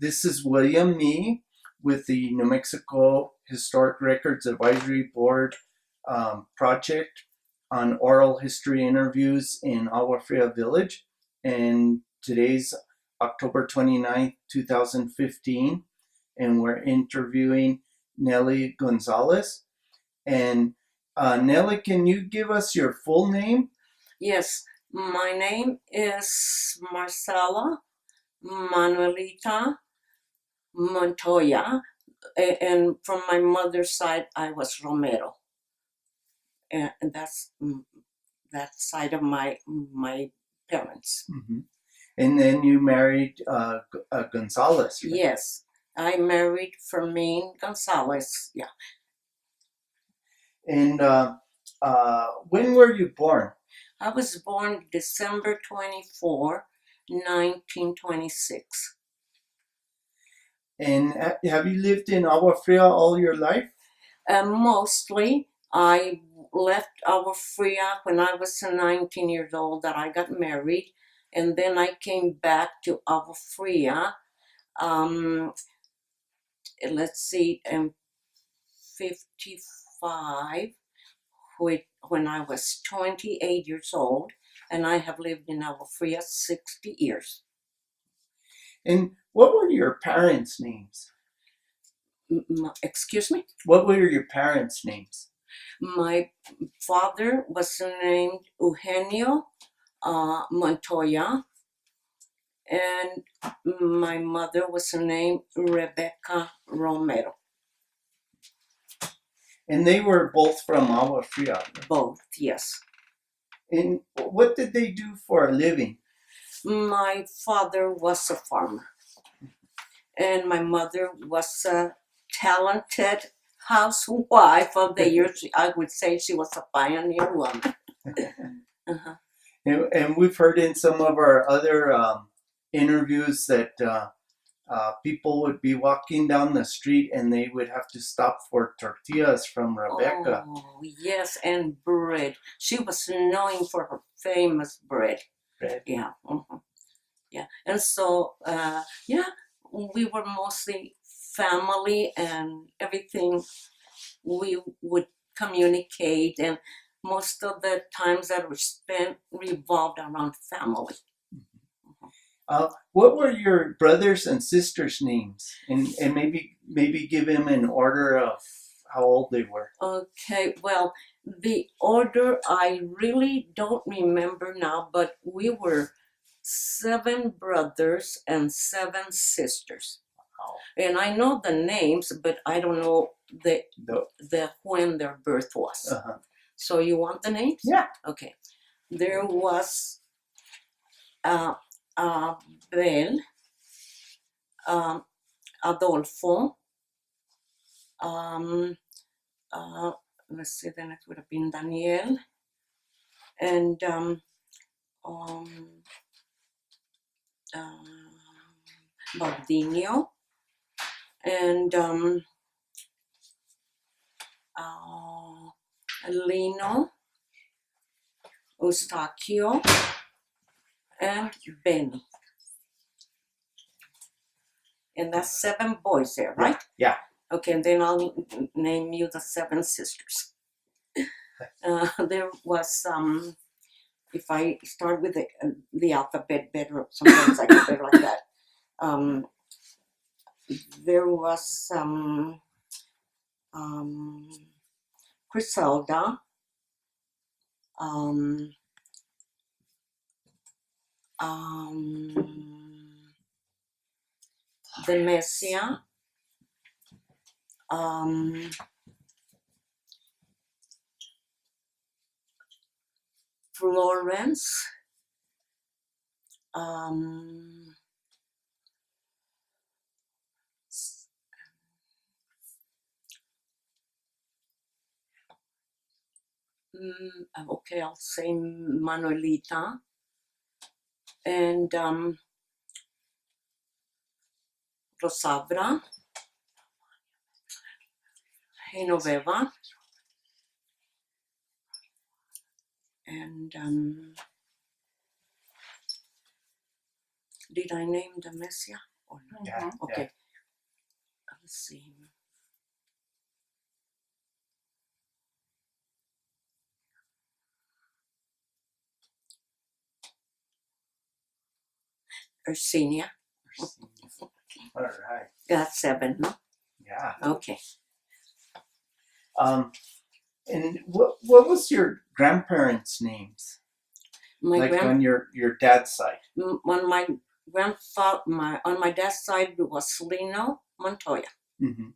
This is William Nee with the New Mexico Historic Records Advisory Board project on oral history interviews in Agua Fria Village. And today's October 29th, 2015. And we're interviewing Nellie Gonzales. And Nellie, can you give us your full name? Yes, my name is Marcela Manuelita Montoya, and from my mother's side, I was Romero, and that's that side of my parents. Mm-hmm. And then you married Gonzales, right? Yes, I married Fermin Gonzales. Yeah. And when were you born? I was born December 24, 1926. And have you lived in Agua Fria all your life? Mostly, I left Agua Fria when I was 19 years old, that I got married, and then I came back to Agua Fria, let's see, in 55, when I was 28 years old, and I have lived in Agua Fria 60 years. And what were your parents' names? Excuse me? What were your parents' names? My father was named Eugenio Montoya, and my mother was named Rebecca Romero. And they were both from Agua Fria? Both, yes. And what did they do for a living? My father was a farmer, and my mother was a talented housewife of the years. I would say she was a pioneer woman. Uh-huh. And we've heard in some of our other interviews that people would be walking down the street and they would have to stop for tortillas from Rebecca. Oh, yes, and bread. She was known for her famous bread. Bread. Yeah. Mm-hmm. Yeah. And so, yeah, we were mostly family, and everything we would communicate, and most of the times that were spent revolved around family. What were your brothers and sisters' names? And maybe give them an order of how old they were. Okay, well, the order I really don't remember now, but we were 7 brothers and 7 sisters. Wow. And I know the names, but I don't know the when their birth was. Uh-huh. So you want the names? Yeah. Okay. There was Abel, Adolfo, let's see, then it would have been Daniel, and Bardinio, and Lino, Eustaquio, and Benny. And that's 7 boys there, right? Yeah. Okay, and then I'll name you the 7 sisters. There was, if I start with the alphabet better, sometimes I get better like that. There was Griselda, Demesia, Florence, okay, I'll say Manuelita, and Rosabra, Genoveva, and did I name Demesia? or not? Yeah. Okay. Let's see. Ursenia. All right. That's 7, no? Yeah. Okay. And what was your grandparents' names? My Like on your dad's side? on my grandfather, on my dad's side was Lino Montoya. Mm-hmm.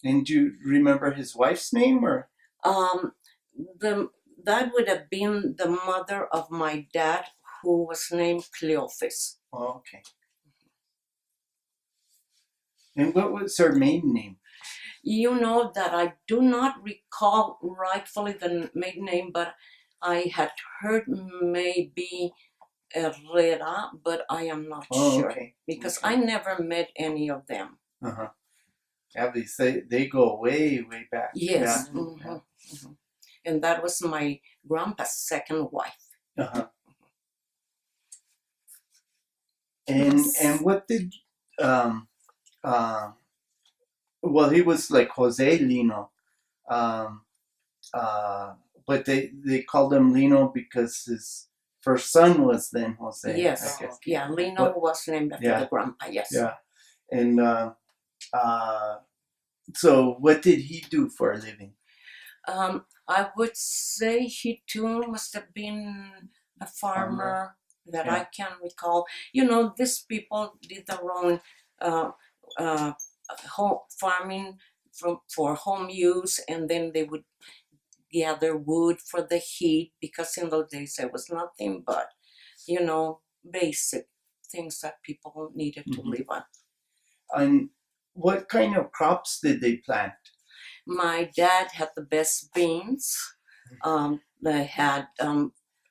And do you remember his wife's name or? The that would have been the mother of my dad, who was named Cleophas. Oh, okay. And what was her maiden name? You know that I do not recall rightfully the maiden name, but I had heard maybe Herrera, but I am not sure Okay. because Okay. I never met any of them. Uh-huh. Yeah, they go way back. Yes. Yeah. Mm-hmm. And that was my grandpa's second wife. Uh-huh. And what did um well, he was like Jose Lino. Um but they called him Lino because his first son was then Jose, Yes. I guess. Yeah, Lino was named after the grandpa, yes. Yeah. And so what did he do for a living? I would say he too must have been a farmer that I can recall. You know, these people did their own uh, home farming for home use, and then they would gather wood for the heat because in those days there was nothing but, you know, basic things that people needed to live on. And what kind of crops did they plant? My dad had the best beans. They had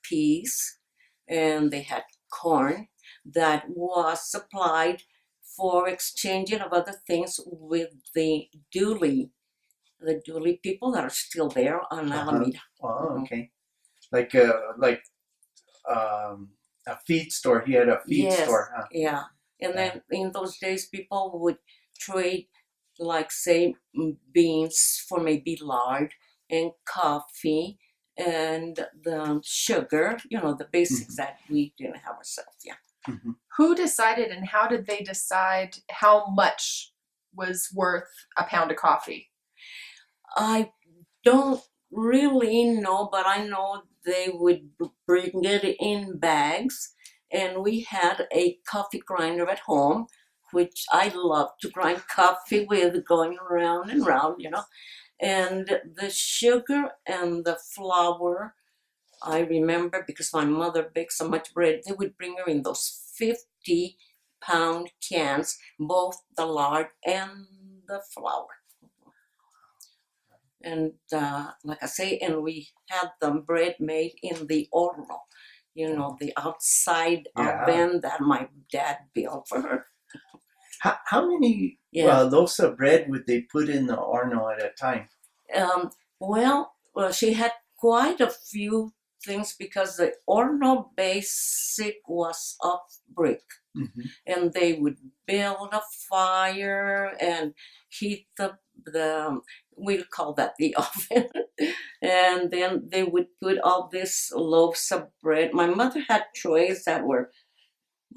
peas, and they had corn that was supplied for exchanging of other things with the Dooley people that are still there on Alameda. Oh, okay. Like a feed store. He had a feed store. Huh? Yeah. And then in those days, people would trade, like, say, beans for maybe lard and coffee and the sugar, you know, the basics that we didn't have ourselves. Yeah. Mm-hmm. Who decided and how did they decide how much was worth a pound of coffee? I don't really know, but I know they would bring it in bags, and we had a coffee grinder at home, which I love to grind coffee with, going around and round, you know. And the sugar and the flour, I remember because my mother baked so much bread, they would bring her in those 50-pound cans, both the lard and the flour. And like I say, and we had the bread made in the horno, you know, the outside oven that my dad built for her. How many loaves of bread would they put in the horno at a time? Well, she had quite a few things because the horno basic was of brick. Mm-hmm. And they would build a fire and heat the we'll call that the oven. And then they would put all these loaves of bread. My mother had trays that were,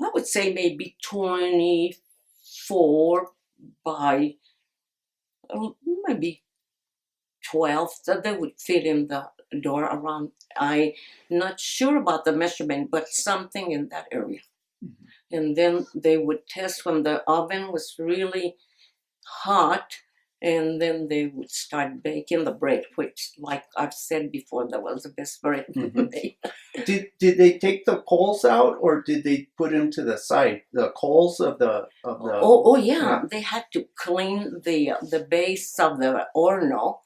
I would say, maybe 24 by maybe 12, that they would fit in the door around. I'm not sure about the measurement, but something in that area. Mm-hmm. And then they would test when the oven was really hot, and then they would start baking the bread, which, like I've said before, that was the best bread made. Did they take the coals out, or did they put them to the side? The coals of the Oh yeah, they had to clean the base of the horno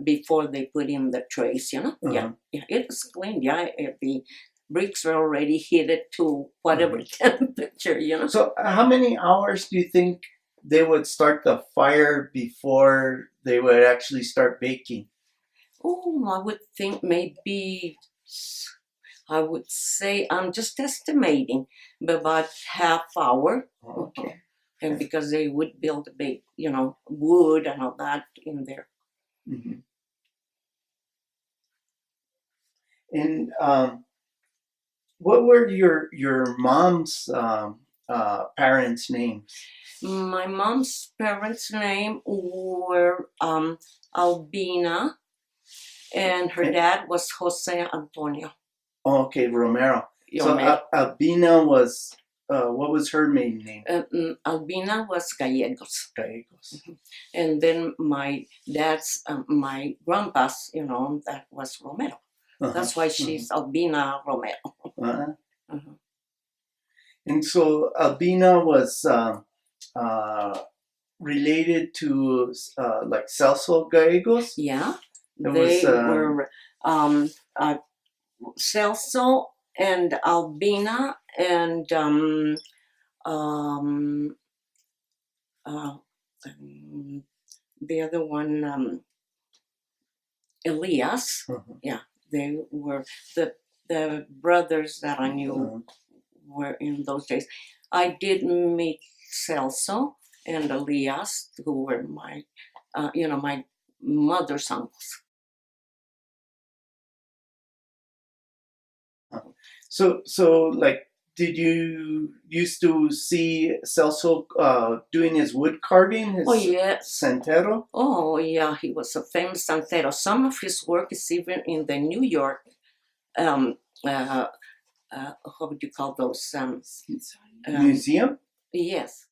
before they put in the trays. You know, yeah, it was clean. Yeah, the bricks were already heated to whatever temperature. You know. So, how many hours do you think they would start the fire before they would actually start baking? Oh, I would think maybe I would say I'm just estimating, but about half hour. Okay. And because they would build a big, wood and all that in there. Mhm. And what were your mom's parents' names? My mom's parents' name were Albina, and her dad was Jose Antonio. Okay, Romero. So Romero. Albina was what was her maiden name? Albina was Gallegos. Gallegos. And then my dad's, my grandpa's, that was Romero. That's why she's Albina Romero. Uh-huh. And so Albina was related to like Celso Gallegos? Yeah, They were Celso and Albina and the other one, Elias. Yeah, they were the brothers that I knew were in those days. I did meet Celso and Elias, who were my, my mother's uncles. So like, did you used to see Celso doing his wood carving? His yes. Santero? Oh, yeah, he was a famous santero. Some of his work is even in the New York, how would you call those? Museum? Yes.